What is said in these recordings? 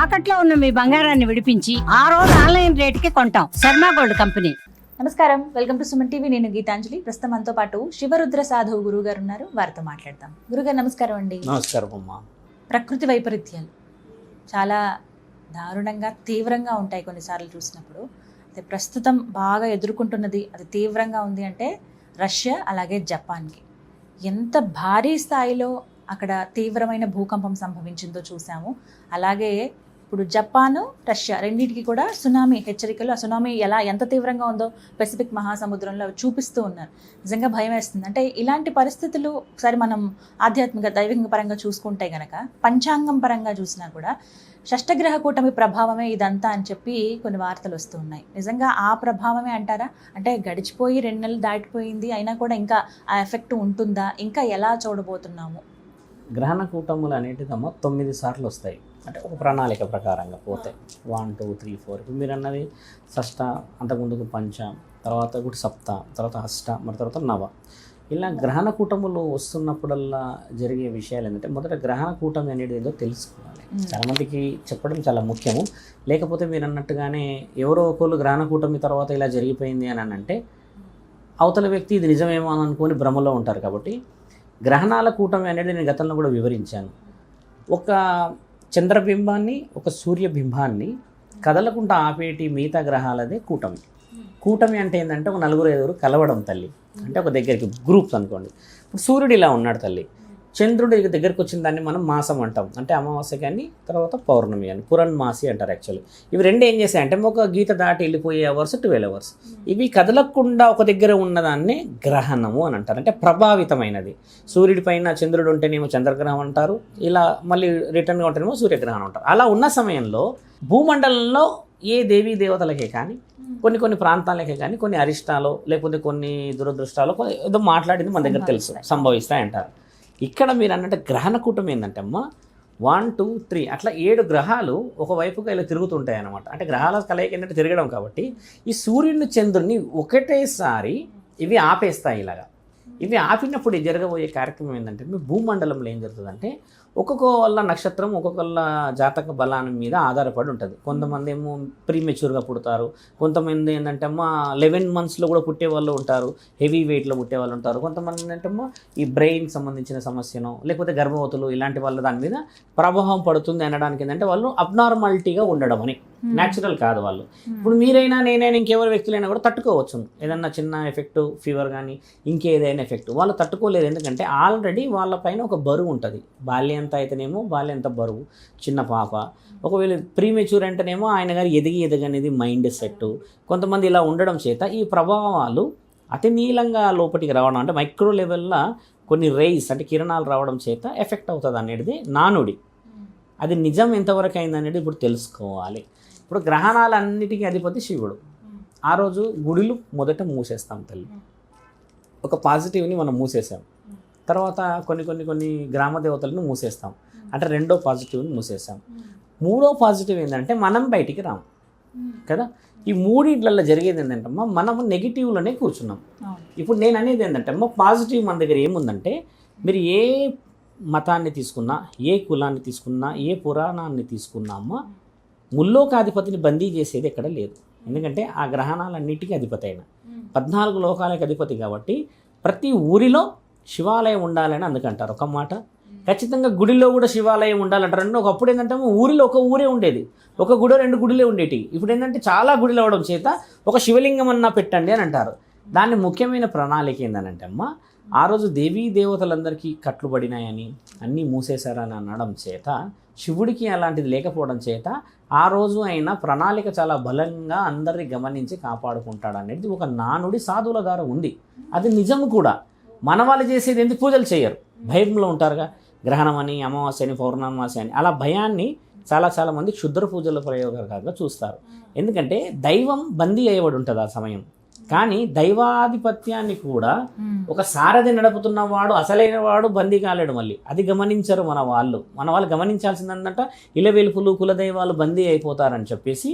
తాకట్లో ఉన్న మీ బంగారాన్ని విడిపించి ఆ రోజు ఆన్లైన్ రేటుకి కొంటాం. Sharma gold company. నమస్కారం, వెల్కమ్ టు సుమన్ టీవీ. నేను గీతాంజలి. ప్రస్తుతం మనతో పాటు శివరుద్ర సాధువు గురువు గారు ఉన్నారు. వారితో మాట్లాడదాం. గురుగారు నమస్కారం అండి. నమస్కారం అమ్మా. ప్రకృతి వైపరీత్యాలు చాలా దారుణంగా తీవ్రంగా ఉంటాయి కొన్నిసార్లు చూసినప్పుడు. అయితే ప్రస్తుతం బాగా ఎదుర్కొంటున్నది అది తీవ్రంగా ఉంది అంటే రష్యా అలాగే జపాన్కి. ఎంత భారీ స్థాయిలో అక్కడ తీవ్రమైన భూకంపం సంభవించిందో చూసాము. అలాగే ఇప్పుడు జపాన్ రష్యా రెండింటికి కూడా సునామీ హెచ్చరికలు, ఆ సునామీ ఎంత తీవ్రంగా ఉందో పెసిఫిక్ మహాసముద్రంలో చూపిస్తూ ఉన్నారు. నిజంగా భయం వేస్తుంది. అంటే ఇలాంటి పరిస్థితులు ఒకసారి మనం ఆధ్యాత్మిక దైవిక పరంగా చూసుకుంటే గనక, పంచాంగం పరంగా చూసినా కూడా షష్టగ్రహ కూటమి ప్రభావమే ఇదంతా అని చెప్పి కొన్ని వార్తలు వస్తూ ఉన్నాయి. నిజంగా ఆ ప్రభావమే అంటారా? అంటే గడిచిపోయి 2 నెలలు దాటిపోయింది అయినా కూడా ఇంకా ఆ ఎఫెక్ట్ ఉంటుందా? ఇంకా ఎలా చూడబోతున్నాము? గ్రహణ కూటములు అనేటిదమ్మా 9 సార్లు వస్తాయి. అంటే ఒక ప్రణాళిక ప్రకారంగా పోతే 1, 2, 3, 4. ఇప్పుడు మీరు అన్నది షష్ట, అంతకుముందుకు పంచ, తర్వాత ఇప్పుడు సప్త, తర్వాత అష్ట, మరి తర్వాత నవ. ఇలా గ్రహణ కూటములు వస్తున్నప్పుడల్లా జరిగే విషయాలు ఏంటంటే, మొదట గ్రహణ కూటమి అనేది ఏదో తెలుసుకోవాలి. చాలామందికి చెప్పడం చాలా ముఖ్యము. లేకపోతే మీరు అన్నట్టుగానే ఎవరో ఒకళ్ళు గ్రహణ కూటమి తర్వాత ఇలా జరిగిపోయింది అని అంటే అవతల వ్యక్తి ఇది నిజమేమో అని అనుకొని భ్రమలో ఉంటారు. కాబట్టి గ్రహణాల కూటమి అనేది నేను గతంలో కూడా వివరించాను. ఒక చంద్రబింబాన్ని, ఒక సూర్యబింబాన్ని కదలకుండా ఆపేటి మిగతా గ్రహాలదే కూటమి. కూటమి అంటే ఏంటంటే ఒక 4-5 కలవడం తల్లి. అంటే ఒక దగ్గరికి గ్రూప్స్ అనుకోండి. ఇప్పుడు సూర్యుడు ఇలా ఉన్నాడు తల్లి, చంద్రుడి దగ్గరికి వచ్చిన దాన్ని మనం మాసం అంటాం. అంటే అమావాస్య కానీ తర్వాత పౌర్ణమి అని, పురన్మాసి అంటారు యాక్చువల్లీ. ఇవి రెండు ఏం చేస్తాయంటే ఒక గీత దాటి వెళ్ళిపోయే అవర్స్ 12 అవర్స్. ఇవి కదలకుండా ఒక దగ్గర ఉన్నదాన్ని గ్రహణము అని అంటారు. అంటే ప్రభావితమైనది. సూర్యుడి పైన చంద్రుడు ఉంటేనేమో చంద్రగ్రహం అంటారు, ఇలా మళ్ళీ రిటర్న్గా ఉంటేనేమో సూర్యగ్రహణం అంటారు. అలా ఉన్న సమయంలో భూమండలంలో ఏ దేవీ దేవతలకే కానీ, కొన్ని ప్రాంతాలకే కానీ కొన్ని అరిష్టాలు లేకపోతే కొన్ని దురదృష్టాలు ఏదో మాట్లాడింది మన దగ్గర తెలుసు, సంభవిస్తాయి అంటారు. ఇక్కడ మీరు అన్నట్టు గ్రహణ కూటమి ఏంటంటే అమ్మ 1, 2, 3 అట్లా 7 గ్రహాలు ఒకవైపుగా ఇలా తిరుగుతుంటాయి అన్నమాట. అంటే గ్రహాల కలయిక ఏంటంటే తిరగడం. కాబట్టి ఈ సూర్యుని చంద్రుడిని ఒకటేసారి ఇవి ఆపేస్తాయి. ఇలాగా ఇవి ఆపినప్పుడు జరగబోయే కార్యక్రమం ఏంటంటే, మీ భూమండలంలో ఏం జరుగుతుందంటే ఒక్కొక్క నక్షత్రం ఒక్కొక్కళ్ళ జాతక బలాన్ని మీద ఆధారపడి ఉంటుంది. కొంతమంది ఏమో ప్రీమెచ్యూర్గా పుడతారు, కొంతమంది ఏంటంటే అమ్మ 11 monthsలో కూడా పుట్టే వాళ్ళు ఉంటారు, హెవీ వెయిట్లో పుట్టే వాళ్ళు ఉంటారు. కొంతమంది ఏంటంటే అమ్మ ఈ బ్రెయిన్ సంబంధించిన సమస్యను లేకపోతే గర్భవతులు ఇలాంటి వాళ్ళ దాని మీద ప్రభావం పడుతుంది అనడానికి ఏంటంటే వాళ్ళు అబ్నార్మాలిటీగా ఉండడం అని, న్యాచురల్ కాదు వాళ్ళు. ఇప్పుడు మీరైనా నేనైనా ఇంకెవరి వ్యక్తులైనా కూడా తట్టుకోవచ్చు ఏదన్నా చిన్న ఎఫెక్ట్, ఫీవర్ కానీ ఇంకేదైనా ఎఫెక్ట్. వాళ్ళు తట్టుకోలేరు. ఎందుకంటే ఆల్రెడీ వాళ్ళ పైన ఒక బరువు ఉంటుంది. బాల్యం ఎంత అయితేనేమో బాల్యం ఎంత బరువు, చిన్న పాప. ఒకవేళ ప్రీమెచ్యూర్ అంటేనేమో ఆయన గారు ఎదగనేది మైండ్ సెట్. కొంతమంది ఇలా ఉండడం చేత ఈ ప్రభావాలు అతి నీలంగా లోపలికి రావడం, అంటే మైక్రో లెవెల్లో కొన్ని రేస్ అంటే కిరణాలు రావడం చేత ఎఫెక్ట్ అవుతుంది అనేది నానుడి. అది నిజం ఎంతవరకు అయింది అనేది ఇప్పుడు తెలుసుకోవాలి. ఇప్పుడు గ్రహణాలన్నిటికీ అధిపతి శివుడు. ఆ రోజు గుడిలు మొదట మూసేస్తాం తల్లి. ఒక పాజిటివ్ని మనం మూసేసాం. తర్వాత కొన్ని గ్రామ దేవతలను మూసేస్తాం. అంటే 2వ పాజిటివ్ని మూసేసాం. 3వ పాజిటివ్ ఏంటంటే మనం బయటికి రాము కదా. ఈ 3 జరిగేది ఏంటంటే మనము నెగిటివ్లోనే కూర్చున్నాం. ఇప్పుడు నేను అనేది ఏంటంటే పాజిటివ్ మన దగ్గర ఏముందంటే, మీరు ఏ మతాన్ని తీసుకున్నా, ఏ కులాన్ని తీసుకున్నా, ఏ పురాణాన్ని తీసుకున్నామో ముల్లోకాధిపతిని బందీ చేసేది ఎక్కడ లేదు. ఎందుకంటే ఆ గ్రహణాలన్నిటికీ అధిపతి అయిన 14 లోకాలకు అధిపతి. కాబట్టి ప్రతి ఊరిలో శివాలయం ఉండాలని అందుకంటారు. ఒక మాట ఖచ్చితంగా గుడిలో కూడా శివాలయం ఉండాలంటారు. ఒకప్పుడు ఏంటంటే ఊరిలో ఒక ఊరే ఉండేది, ఒక గుడో 2 గుడిలే ఉండేవి. ఇప్పుడు ఏంటంటే చాలా గుడిలు అవ్వడం చేత ఒక శివలింగం అన్నా పెట్టండి అని అంటారు. దాన్ని ముఖ్యమైన ప్రణాళిక ఏంటంటే అమ్మ, ఆ రోజు దేవీ దేవతలందరికీ కట్లుబడినాయని అన్నీ మూసేశారని అనడం చేత, శివుడికి అలాంటిది లేకపోవడం చేత ఆ రోజు అయినా ప్రణాళిక చాలా బలంగా అందరినీ గమనించి కాపాడుకుంటాడు అనేది ఒక నానుడి సాధువుల ద్వారా ఉంది. అది నిజం కూడా. మన వాళ్ళు చేసేది ఎందుకు పూజలు చేయరు, భయంలో ఉంటారుగా. గ్రహణం అని, అమావాస్య అని, పౌర్ణమాసి అని అలా భయాన్ని చాలా మంది క్షుద్ర పూజల ప్రయోగాలుగా చూస్తారు. ఎందుకంటే దైవం బందీ అయ్యేవాడు ఉంటుంది ఆ సమయం. కానీ దైవాధిపత్యాన్ని కూడా ఒక సారథి నడుపుతున్నవాడు, అసలైన వాడు బందీ కాలేడు. మళ్ళీ అది గమనించరు మన వాళ్ళు గమనించాల్సిందంట. ఇలవెలుపులు కులదైవాలు బందీ అయిపోతారని చెప్పేసి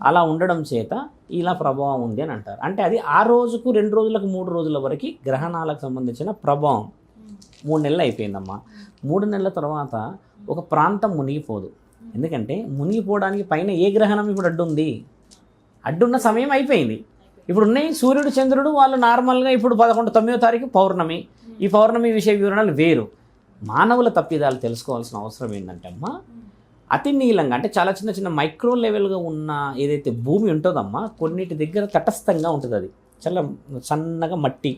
అలా ఉండడం చేత ఇలా ప్రభావం ఉంది అని అంటారు. అంటే అది ఆ రోజుకు 2 రోజులకు 3 రోజుల వరకు గ్రహణాలకు సంబంధించిన ప్రభావం. 3 నెలలు అయిపోయిందమ్మా. 3 నెలల తర్వాత ఒక ప్రాంతం మునిగిపోదు. ఎందుకంటే మునిగిపోవడానికి పైన ఏ గ్రహణం ఇప్పుడు అడ్డుంది? అడ్డున్న సమయం అయిపోయింది. ఇప్పుడు ఉన్నాయి సూర్యుడు చంద్రుడు, వాళ్ళు నార్మల్గా ఇప్పుడు 9వ తారీఖు పౌర్ణమి. ఈ పౌర్ణమి విషయ వివరణలు వేరు. మానవుల తప్పిదాలు తెలుసుకోవాల్సిన అవసరం ఏంటంటే అమ్మా, అతి నీలంగా అంటే చాలా చిన్న చిన్న మైక్రో లెవెల్గా ఉన్న ఏదైతే భూమి ఉంటుందమ్మా, కొన్నిటి దగ్గర తటస్థంగా ఉంటుంది. అది చాలా సన్నగా మట్టి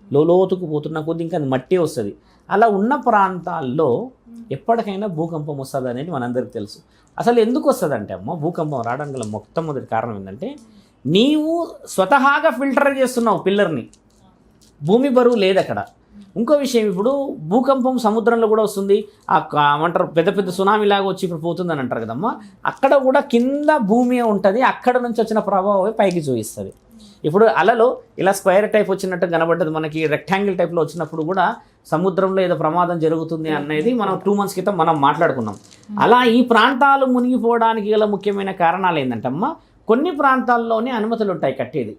లోతుకు పోతున్న కొద్ది ఇంకా అది మట్టి వస్తుంది. అలా ఉన్న ప్రాంతాల్లో ఎప్పటికైనా భూకంపం వస్తుంది అనేది మనందరికీ తెలుసు. అసలు ఎందుకు వస్తుంది అంటే అమ్మ, భూకంపం రావడానికి గల మొట్టమొదటి కారణం ఏంటంటే, నీవు స్వతహాగా ఫిల్టర్ చేస్తున్నావు పిల్లర్ని, భూమి బరువు లేదు అక్కడ. ఇంకో విషయం, ఇప్పుడు భూకంపం సముద్రంలో కూడా వస్తుంది, ఏమంటారు పెద్ద పెద్ద సునామీ లాగా వచ్చి ఇప్పుడు పోతుందని అంటారు కదమ్మా, అక్కడ కూడా కింద భూమి ఉంటుంది, అక్కడ నుంచి వచ్చిన ప్రభావం పైకి చూపిస్తుంది. ఇప్పుడు అలలో ఇలా స్క్వేర్ టైప్ వచ్చినట్టు కనబడ్డది మనకి, రెక్టాంగిల్ టైప్లో వచ్చినప్పుడు కూడా సముద్రంలో ఏదో ప్రమాదం జరుగుతుంది అనేది మనం 2 months క్రితం మనం మాట్లాడుకున్నాం. అలా ఈ ప్రాంతాలు మునిగిపోవడానికి గల ముఖ్యమైన కారణాలు ఏంటంటే అమ్మ, కొన్ని ప్రాంతాల్లోనే అనుమతులు ఉంటాయి కట్టేది.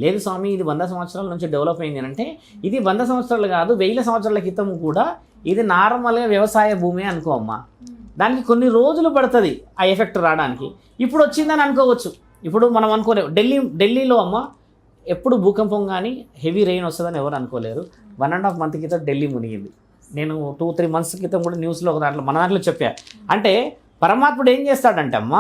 లేదు స్వామి ఇది 100 సంవత్సరాల నుంచి డెవలప్ అయింది అంటే, ఇది 100 సంవత్సరాలు కాదు, 1000 సంవత్సరాల క్రితం కూడా ఇది నార్మల్గా వ్యవసాయ భూమి అనుకో అమ్మ. దానికి కొన్ని రోజులు పడుతుంది ఆ ఎఫెక్ట్ రావడానికి. ఇప్పుడు వచ్చిందని అనుకోవచ్చు. ఇప్పుడు మనం అనుకోలేము. ఢిల్లీలో అమ్మ ఎప్పుడు భూకంపం కానీ హెవీ రెయిన్ వస్తుందని ఎవరు అనుకోలేరు. 1.5 month క్రితం ఢిల్లీ మునిగింది. నేను 2-3 months క్రితం కూడా న్యూస్లో ఒక దాంట్లో మన దాంట్లో చెప్పా. అంటే పరమాత్ముడు ఏం చేస్తాడంటే అమ్మ,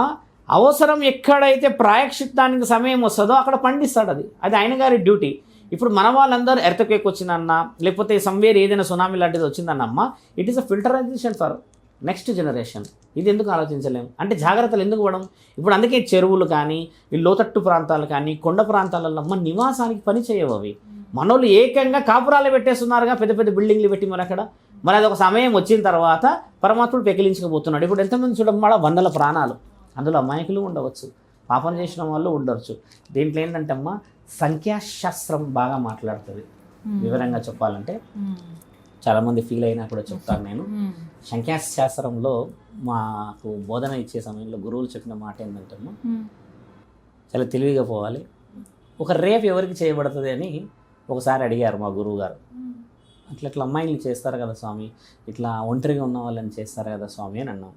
అవసరం ఎక్కడైతే ప్రాయశ్చిత్తానికి సమయం వస్తుందో అక్కడ పండిస్తాడు. అది ఆయన గారి డ్యూటీ. ఇప్పుడు మన వాళ్ళందరూ ఎర్త్క్వేక్ వచ్చిందన్నా, లేకపోతే సమ్వేర్ ఏదైనా సునామీ లాంటిది వచ్చిందన్నమ్మ, it is a filterisation for next generation. ఇది ఎందుకు ఆలోచించలేము అంటే, జాగ్రత్తలు ఎందుకు ఇవ్వడం? ఇప్పుడు అందుకే చెరువులు కానీ, ఈ లోతట్టు ప్రాంతాలు కానీ, కొండ ప్రాంతాలలో మన నివాసానికి పని చేయవు అవి. మనోళ్ళు ఏకంగా కాపురాలు పెట్టేస్తున్నారుగా, పెద్ద పెద్ద బిల్డింగ్లు పెట్టి మరి అక్కడ. మరి అది ఒక సమయం వచ్చిన తర్వాత పరమాత్ముడు పెకిలించకపోతున్నాడు. ఇప్పుడు ఎంతమంది చూడడం 100 ప్రాణాలు, అందులో అమాయకులు ఉండవచ్చు, పాపం చేసిన వాళ్ళు ఉండవచ్చు. దీంట్లో ఏంటంటే అమ్మ, సంఖ్యాశాస్త్రం బాగా మాట్లాడుతుంది. వివరంగా చెప్పాలంటే చాలామంది ఫీల్ అయినా కూడా చెప్తాను నేను. సంఖ్యాశాస్త్రంలో మాకు బోధన ఇచ్చే సమయంలో గురువులు చెప్పిన మాట ఏంటంటే అమ్మ, చాలా తెలివిగా పోవాలి. ఒక రేపు ఎవరికి చేయబడుతుంది అని ఒకసారి అడిగారు మా గురువు గారు. అట్లా అమ్మాయిలు చేస్తారు కదా స్వామి, ఇట్లా ఒంటరిగా ఉన్న వాళ్ళని చేస్తారు కదా స్వామి అని అన్నాం.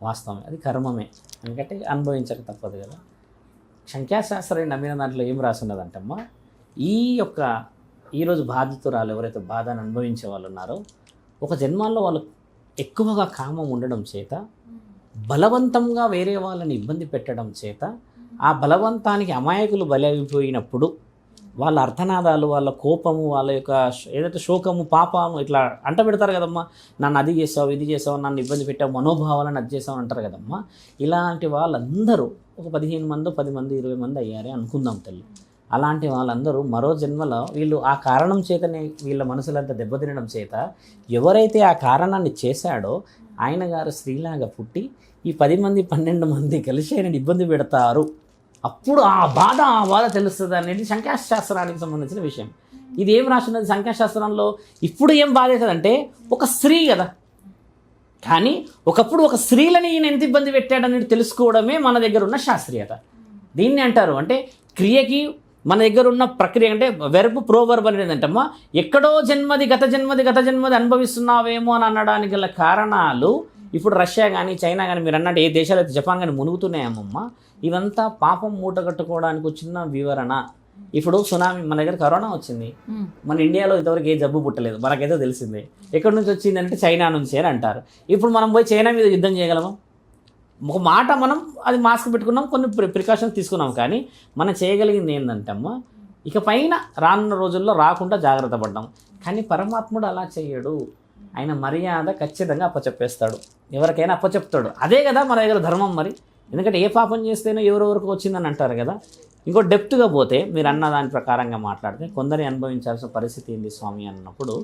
వాస్తవమే, అది కర్మమే, ఎందుకంటే అనుభవించక తప్పదు కదా. సంఖ్యాశాస్త్రాన్ని నమ్మిన దాంట్లో ఏం రాసున్నదంటమ్మా, ఈరోజు బాధితురాలు ఎవరైతే బాధను అనుభవించే వాళ్ళు ఉన్నారో, ఒక జన్మాల్లో వాళ్ళు ఎక్కువగా కామం ఉండడం చేత, బలవంతంగా వేరే వాళ్ళని ఇబ్బంది పెట్టడం చేత, ఆ బలవంతానికి అమాయకులు బలైపోయినప్పుడు వాళ్ళ అర్థనాదాలు, వాళ్ళ కోపము, వాళ్ళ యొక్క ఏదైతే శోకము, పాపము ఇట్లా అంట పెడతారు కదమ్మా. నన్ను అది చేసావు, ఇది చేసావు, నన్ను ఇబ్బంది పెట్టావు, మనోభావాలను అది చేసావు అంటారు కదమ్మా. ఇలాంటి వాళ్ళందరూ ఒక 15 మంది, 10 మంది, 20 మంది అయ్యారే అనుకుందాం తల్లి. అలాంటి వాళ్ళందరూ మరో జన్మలో వీళ్ళు ఆ కారణం చేతనే వీళ్ళ మనసులంతా దెబ్బతినడం చేత, ఎవరైతే ఆ కారణాన్ని చేశాడో ఆయన గారు స్త్రీలాగా పుట్టి ఈ 10 మంది 12 మంది కలిసి ఆయన ఇబ్బంది పెడతారు. అప్పుడు ఆ బాధ తెలుస్తుంది అనేది సంఖ్యాశాస్త్రానికి సంబంధించిన విషయం. ఇది ఏం రాసినది సంఖ్యాశాస్త్రంలో? ఇప్పుడు ఏం బాధ అవుతుందంటే, ఒక స్త్రీ కదా, కానీ ఒకప్పుడు ఒక స్త్రీలని ఈయన ఎంత ఇబ్బంది పెట్టాడనేది తెలుసుకోవడమే మన దగ్గర ఉన్న శాస్త్రీయత. దీన్ని అంటారు అంటే, క్రియకి మన దగ్గర ఉన్న ప్రక్రియ అంటే వెర్బ్ ప్రోవర్బ్ అనేది ఏంటంటమ్మా, ఎక్కడో గత జన్మది అనుభవిస్తున్నావేమో అని అనడానికి గల కారణాలు ఇప్పుడు రష్యా కానీ, చైనా కానీ, మీరు అన్నట్టు ఏ దేశాలు అయితే, జపాన్ కానీ మునుగుతున్నాయమ్మమ్మ, ఇవంతా పాపం మూట కట్టుకోవడానికి వచ్చిన వివరణ. ఇప్పుడు సునామీ, మన దగ్గర కరోనా వచ్చింది, మన ఇండియాలో ఇంతవరకు ఏ జబ్బు పుట్టలేదు, మనకైతే తెలిసిందే. ఎక్కడి నుంచి వచ్చింది అంటే చైనా నుంచి అని అంటారు. ఇప్పుడు మనం పోయి చైనా మీద యుద్ధం చేయగలమా? ఒక మాట మనం అది మాస్క్ పెట్టుకున్నాం, కొన్ని ప్రికాషన్స్ తీసుకున్నాం, కానీ మనం చేయగలిగింది ఏంటంటే అమ్మ, ఇక పైన రానున్న రోజుల్లో రాకుండా జాగ్రత్త పడ్డాం. కానీ పరమాత్ముడు అలా చేయడు. ఆయన మర్యాద ఖచ్చితంగా అప్పచెప్పేస్తాడు, ఎవరికైనా అప్పచెప్తాడు. అదే కదా మన దగ్గర ధర్మం. మరి ఎందుకంటే ఏ పాపం చేస్తేనో ఎవరెవరికి వచ్చిందని అంటారు కదా. ఇంకో డెప్త్గా పోతే, మీరు అన్న దాని ప్రకారంగా మాట్లాడితే, కొందరి అనుభవించాల్సిన పరిస్థితి ఏంది స్వామి అన్నప్పుడు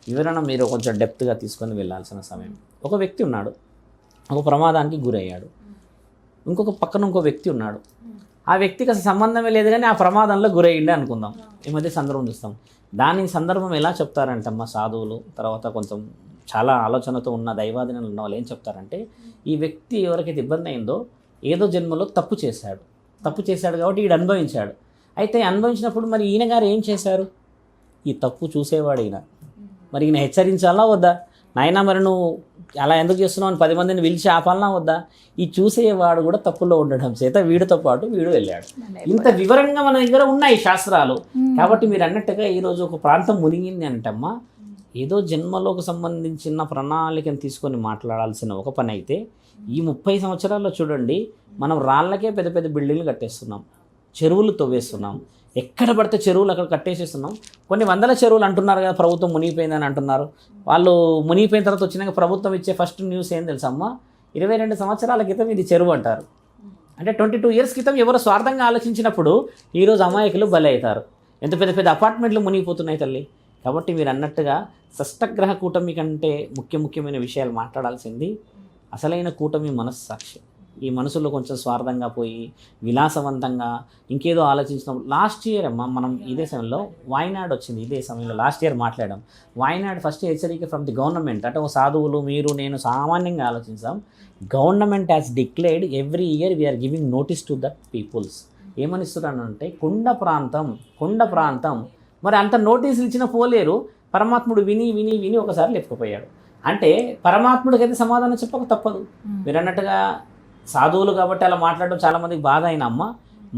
వివరణ మీరు కొంచెం డెప్త్గా తీసుకొని వెళ్ళాల్సిన సమయం. ఒక వ్యక్తి ఉన్నాడు, ఒక ప్రమాదానికి గురయ్యాడు. పక్కన ఇంకో వ్యక్తి ఉన్నాడు. ఆ వ్యక్తికి అసలు సంబంధమే లేదు, కానీ ఆ ప్రమాదంలో గురయ్యిండే అనుకుందాం. ఈ మధ్య సందర్భం చూస్తాం. దాని సందర్భం ఎలా చెప్తారంటమ్మా సాధువులు, తర్వాత కొంచెం చాలా ఆలోచనతో ఉన్న దైవాధీనాలు ఉన్న వాళ్ళు ఏం చెప్తారంటే, ఈ వ్యక్తి ఎవరికైతే ఇబ్బంది అయిందో ఏదో జన్మలో తప్పు చేశాడు కాబట్టి ఈడు అనుభవించాడు. అయితే అనుభవించినప్పుడు మరి ఈయన గారు ఏం చేశారు? ఈ తప్పు చూసేవాడు ఈయన. మరి ఈయన హెచ్చరించాలా వద్దా? నాయనా మరి నువ్వు అలా ఎందుకు చేస్తున్నావు అని 10 మందిని పిలిచి ఆపాలనా వద్దా? ఈ చూసేవాడు కూడా తప్పులో ఉండడం చేత వీడితో పాటు వీడు వెళ్ళాడు. ఇంత వివరంగా మన దగ్గర ఉన్నాయి శాస్త్రాలు. కాబట్టి మీరు అన్నట్టుగా ఈరోజు ఒక ప్రాంతం మునిగింది అంటమ్మా, ఏదో జన్మలోకి సంబంధించిన ప్రణాళికను తీసుకొని మాట్లాడాల్సిన ఒక పని అయితే, ఈ 30 సంవత్సరాల్లో చూడండి మనం రాళ్ళకే పెద్ద పెద్ద బిల్డింగ్లు కట్టేస్తున్నాం, చెరువులు తవ్వేస్తున్నాం, ఎక్కడ పడితే చెరువులు అక్కడ కట్టేసేస్తున్నాం. కొన్ని వందల చెరువులు అంటున్నారు కదా ప్రభుత్వం మునిగిపోయిందని అంటున్నారు. వాళ్ళు మునిగిపోయిన తర్వాత వచ్చినాక ప్రభుత్వం ఇచ్చే ఫస్ట్ న్యూస్ ఏం తెలుసమ్మా, 22 సంవత్సరాల క్రితం ఇది చెరువు అంటారు. అంటే 22 ఇయర్స్ క్రితం ఎవరో స్వార్థంగా ఆలోచించినప్పుడు ఈరోజు అమాయకులు బలి అవుతారు. ఎంత పెద్ద పెద్ద అపార్ట్మెంట్లు మునిగిపోతున్నాయి తల్లి. కాబట్టి మీరు అన్నట్టుగా షష్టగ్రహ కూటమి కంటే ముఖ్యమైన విషయాలు మాట్లాడాల్సింది అసలైన కూటమి మనస్సాక్షి. ఈ మనసులో కొంచెం స్వార్థంగా పోయి విలాసవంతంగా ఇంకేదో ఆలోచించినప్పుడు లాస్ట్ ఇయర్ అమ్మ మనం ఇదే సమయంలో వాయనాడ్ వచ్చింది. ఇదే సమయంలో లాస్ట్ ఇయర్ మాట్లాడాం. వాయనాడ్ ఫస్ట్ హెచ్చరిక ఫ్రమ్ ది గవర్నమెంట్. అంటే ఒక సాధువులు మీరు నేను సామాన్యంగా ఆలోచించాం. Government has declared every year we are giving notice to the peoples. ఏమనిస్తున్నానంటే కొండ ప్రాంతం మరి అంత నోటీసులు ఇచ్చిన పోలేరు. పరమాత్ముడు విని ఒకసారి లేకపోయాడు. అంటే పరమాత్ముడికైతే సమాధానం చెప్పక తప్పదు. మీరు అన్నట్టుగా సాధువులు కాబట్టి అలా మాట్లాడడం చాలామందికి బాధ అయిన అమ్మ,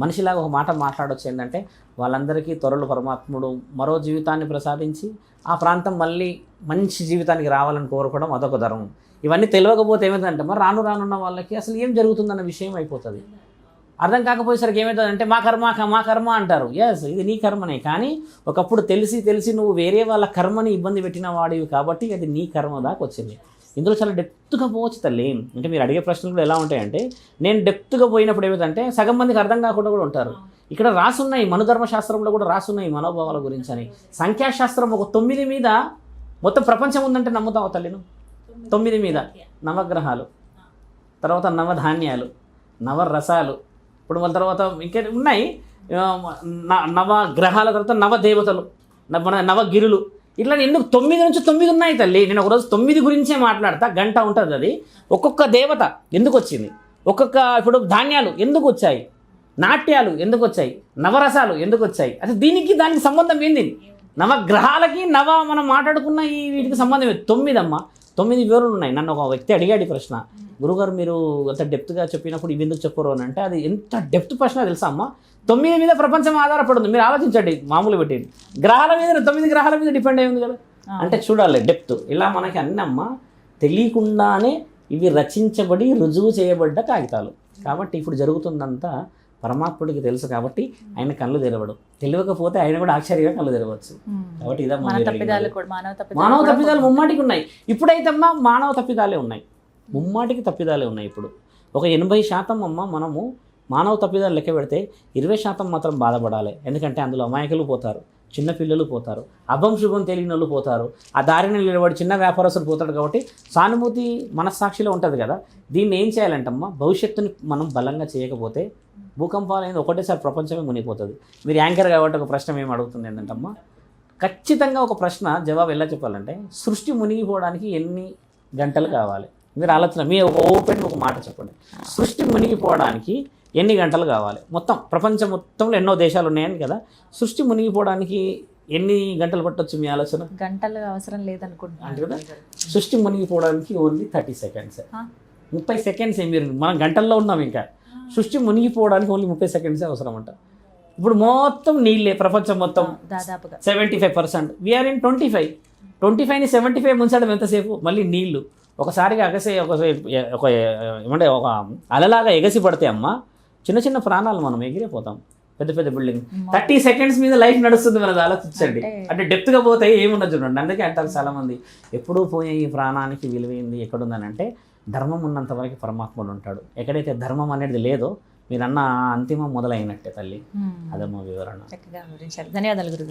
మనిషిలాగా ఒక మాట మాట్లాడవచ్చు. ఏంటంటే వాళ్ళందరికీ త్వరలో పరమాత్ముడు మరో జీవితాన్ని ప్రసాదించి ఆ ప్రాంతం మళ్ళీ మంచి జీవితానికి రావాలని కోరుకోవడం అదొక ధర్మం. ఇవన్నీ తెలియకపోతే ఏమైందంటే మరి రానున్న వాళ్ళకి అసలు ఏం జరుగుతుందన్న విషయం అయిపోతుంది. అర్థం కాకపోయేసరికి ఏమవుతుందంటే మా కర్మ అంటారు. ఎస్, ఇది నీ కర్మనే. కానీ ఒకప్పుడు తెలిసి నువ్వు వేరే వాళ్ళ కర్మని ఇబ్బంది పెట్టిన వాడివి కాబట్టి అది నీ కర్మ దాకా వచ్చింది. ఇందులో చాలా డెప్త్గా పోవచ్చు తల్లి. అంటే మీరు అడిగే ప్రశ్నలు కూడా ఎలా ఉంటాయంటే, నేను డెప్త్గా పోయినప్పుడు ఏమిటంటే సగం మందికి అర్థం కాకుండా కూడా ఉంటారు. ఇక్కడ రాసున్నాయి, మనుధర్మశాస్త్రంలో కూడా రాసున్నాయి మనోభావాల గురించి అని. సంఖ్యాశాస్త్రం ఒక 9 మీద మొత్తం ప్రపంచం ఉందంటే నమ్ముతావు తల్లి నువ్వు? 9 మీద నవగ్రహాలు, తర్వాత నవధాన్యాలు, నవరసాలు, ఇప్పుడు వాళ్ళ తర్వాత ఇంకే ఉన్నాయి నవగ్రహాల తర్వాత నవదేవతలు, నవగిరులు, ఇట్లా ఎందుకు 9 నుంచి 9 ఉన్నాయి తల్లి. నేను ఒకరోజు 9 గురించే మాట్లాడతా, గంట ఉంటుంది అది. ఒక్కొక్క దేవత ఎందుకు వచ్చింది, ఇప్పుడు ధాన్యాలు ఎందుకు వచ్చాయి, నాట్యాలు ఎందుకు వచ్చాయి, నవరసాలు ఎందుకు వచ్చాయి, అసలు దానికి సంబంధం ఏంది? నవగ్రహాలకి మనం మాట్లాడుకున్న వీటికి సంబంధం 9 అమ్మ. 9 వివరణలు ఉన్నాయి. నన్ను ఒక వ్యక్తి అడిగాడు ప్రశ్న, గురుగారు మీరు అంత డెప్త్గా చెప్పినప్పుడు ఇవి ఎందుకు చెప్పరు అని. అంటే అది ఎంత డెప్త్ ప్రశ్న తెలుసా అమ్మ. 9 మీద ప్రపంచం ఆధారపడుతుంది. మీరు ఆలోచించండి, మామూలు పెట్టింది గ్రహాల మీద 9 గ్రహాల మీద డిపెండ్ అయి ఉంది కదా. అంటే చూడాలి డెప్త్. ఇలా మనకి అన్నమ్మ తెలియకుండానే ఇవి రచించబడి రుజువు చేయబడ్డ కాగితాలు. కాబట్టి ఇప్పుడు జరుగుతుందంతా పరమాత్ముడికి తెలుసు కాబట్టి ఆయన కళ్ళు తెరవడు. తెలియకపోతే ఆయన కూడా ఆశ్చర్యంగా కళ్ళు తెరవచ్చు. కాబట్టి ఇదే మానవ తప్పిదాలు ముమ్మాటికి ఉన్నాయి. ఇప్పుడైతే అమ్మ మానవ తప్పిదాలే ఉన్నాయి, ముమ్మాటికి తప్పిదాలే ఉన్నాయి. ఇప్పుడు ఒక 80% అమ్మ మనము మానవ తప్పిదాలు లెక్క పెడితే 20% మాత్రం బాధపడాలి. ఎందుకంటే అందులో అమాయకులు పోతారు, చిన్నపిల్లలు పోతారు, అభం శుభం తెలియని వాళ్ళు పోతారు, ఆ దారిని నిలబడి చిన్న వ్యాపారస్తులు పోతాడు. కాబట్టి సానుభూతి మనస్సాక్షిలో ఉంటుంది కదా. దీన్ని ఏం చేయాలంటమ్మా, భవిష్యత్తుని మనం బలంగా చేయకపోతే భూకంపాలు అనేది ఒకటేసారి ప్రపంచమే మునిగిపోతుంది. మీరు యాంకర్ కాబట్టి ఒక ప్రశ్న ఏమి అడుగుతుంది ఏంటంటమ్మా, ఖచ్చితంగా ఒక ప్రశ్న జవాబు ఎలా చెప్పాలంటే, సృష్టి మునిగిపోవడానికి ఎన్ని గంటలు కావాలి? మీరు ఆలోచన, మీ ఒక ఓపెన్ ఒక మాట చెప్పండి. సృష్టి మునిగిపోవడానికి ఎన్ని గంటలు కావాలి? మొత్తం ప్రపంచం మొత్తంలో ఎన్నో దేశాలు ఉన్నాయని కదా, సృష్టి మునిగిపోవడానికి ఎన్ని గంటలు పట్టొచ్చు మీ ఆలోచన? గంటలు అవసరం లేదనుకుంటున్నాను అంటే కదా, సృష్టి మునిగిపోవడానికి ఓన్లీ 30 సెకండ్స్, 30 సెకండ్స్. మీరు మనం గంటల్లో ఉన్నాం. ఇంకా సృష్టి మునిగిపోవడానికి ఓన్లీ 30 సెకండ్సే అవసరం అంట. ఇప్పుడు మొత్తం నీళ్ళే, ప్రపంచం మొత్తం దాదాపుగా 75%. వీఆర్ ఇన్ 25ని 75 ముంచడం ఎంతసేపు? మళ్ళీ నీళ్లు ఒకసారిగా ఏమంటే ఒక అలలాగా ఎగసి పడితే అమ్మ చిన్న ప్రాణాలు మనం ఎగిరిపోతాం. పెద్ద బిల్డింగ్ 30 సెకండ్స్ మీద లైఫ్ నడుస్తుంది. మనది ఆలోచించండి. అంటే డెప్త్గా పోతే ఏముండదు చూడండి. అందుకే అంటారు చాలామంది, ఎప్పుడూ పోయే ఈ ప్రాణానికి విలువైంది ఎక్కడుందని అంటే, ధర్మం ఉన్నంత వరకు పరమాత్ముడు ఉంటాడు. ఎక్కడైతే ధర్మం అనేది లేదో మీరన్న అంతిమం మొదలైనట్టే తల్లి. అదమ్మా వివరణ. చక్కగా వివరించారు. ధన్యవాదాలు గురుగారు.